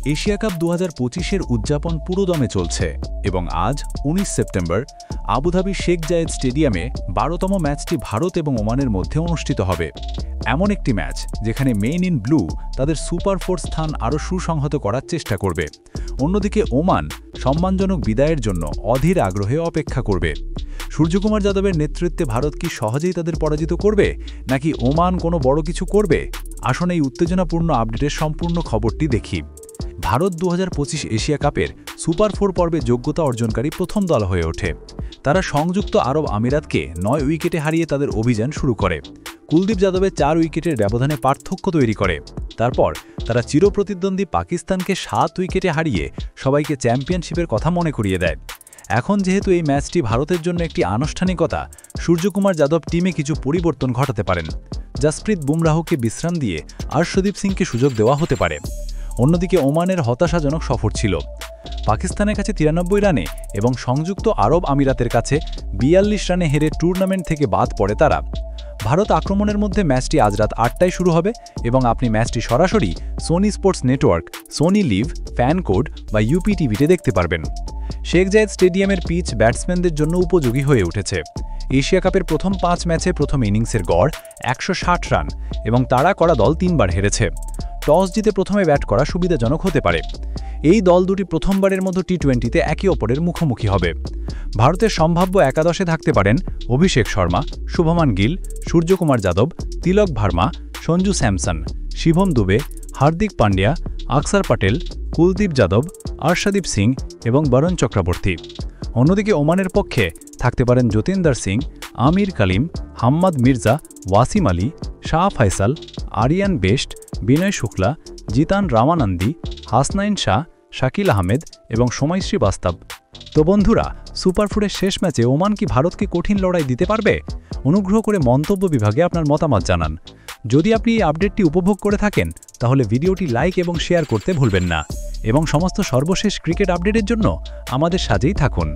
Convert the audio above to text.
Asia cup 2025-এর উদযাপন পুরোদমে চলছে এবং আজ 19 সেপ্টেম্বর আবুধাবির শেখ জায়েদ স্টেডিয়ামে 12তম ম্যাচটি ভারত এবং ওমানের মধ্যে অনুষ্ঠিত হবে। এমন একটি ম্যাচ যেখানে মেন ইন ব্লু তাদের সুপার ফোর স্থান আরও সুসংহত করার চেষ্টা করবে। অন্যদিকে ওমান সম্মানজনক বিদায়ের জন্য অধীর আগ্রহে অপেক্ষা করবে। সূর্যকুমার যাদবের নেতৃত্বে ভারত কি সহজেই তাদের পরাজিত করবে, নাকি ওমান কোনো বড় কিছু করবে? আসুন এই উত্তেজনাপূর্ণ আপডেটের সম্পূর্ণ খবরটি দেখি। ভারত 2025 এশিয়া কাপের সুপার ফোর পর্বে যোগ্যতা অর্জনকারী প্রথম দল হয়ে ওঠে। তারা সংযুক্ত আরব আমিরাতকে 9 উইকেটে হারিয়ে তাদের অভিযান শুরু করে। কুলদীপ যাদবের 4 উইকেটের ব্যবধানে পার্থক্য তৈরি করে। তারপর তারা চিরপ্রতিদ্বন্দ্বী পাকিস্তানকে 7 উইকেটে হারিয়ে সবাইকে চ্যাম্পিয়নশিপের কথা মনে করিয়ে দেয়। এখন যেহেতু এই ম্যাচটি ভারতের জন্য একটি আনুষ্ঠানিকতা, সূর্যকুমার যাদব টিমে কিছু পরিবর্তন ঘটাতে পারেন। জসপ্রীত বুমরাহকে বিশ্রাম দিয়ে আর্শদীপ সিংকে সুযোগ দেওয়া হতে পারে। অন্যদিকে ওমানের হতাশাজনক সফর ছিল। পাকিস্তানের কাছে 93 রানে এবং সংযুক্ত আরব আমিরাতের কাছে 42 রানে হেরে টুর্নামেন্ট থেকে বাদ পড়ে তারা। ভারত আক্রমণের মধ্যে ম্যাচটি আজ রাত 8টায় শুরু হবে এবং আপনি ম্যাচটি সরাসরি Sony Sports Network, Sony Liv, Fan Code বা ইউপি টিভিতে দেখতে পারবেন। শেখ জায়েদ স্টেডিয়ামের পিচ ব্যাটসম্যানদের জন্য উপযোগী হয়ে উঠেছে। এশিয়া কাপের প্রথম 5 ম্যাচে প্রথম ইনিংসের গড় 160 রান এবং তাড়া করা দল 3 বার হেরেছে। টস জিতে প্রথমে ব্যাট করা সুবিধাজনক হতে পারে। এই দল দুটি প্রথমবারের মতো টি-20তে একে অপরের মুখোমুখি হবে। ভারতের সম্ভাব্য একাদশে থাকতে পারেন অভিষেক শর্মা, শুভমান গিল, সূর্যকুমার যাদব, তিলক ভার্মা, সঞ্জু স্যামসন, শিভম দুবে, হার্দিক পান্ডিয়া, আকসার প্যাটেল, কুলদীপ যাদব, আর্শদীপ সিং এবং বরুণ চক্রবর্তী। অন্যদিকে ওমানের পক্ষে থাকতে পারেন যতীন্দার সিং, আমির কালিম, হাম্মাদ মির্জা, ওয়াসিম আলী, শাহ ফয়সাল, আরিয়ান বেস্ট, বিনয় শুক্লা, জিতান রামানন্দী, হাসনাইন শাহ, শাকিল আহমেদ এবং সময় শ্রীবাস্তব। তো বন্ধুরা, সুপার ফোরের শেষ ম্যাচে ওমান কি ভারতকে কঠিন লড়াই দিতে পারবে? অনুগ্রহ করে মন্তব্য বিভাগে আপনার মতামত জানান। যদি আপনি এই আপডেটটি উপভোগ করে থাকেন তাহলে ভিডিওটি লাইক এবং শেয়ার করতে ভুলবেন না এবং সমস্ত সর্বশেষ ক্রিকেট আপডেটের জন্য আমাদের সাথেই থাকুন।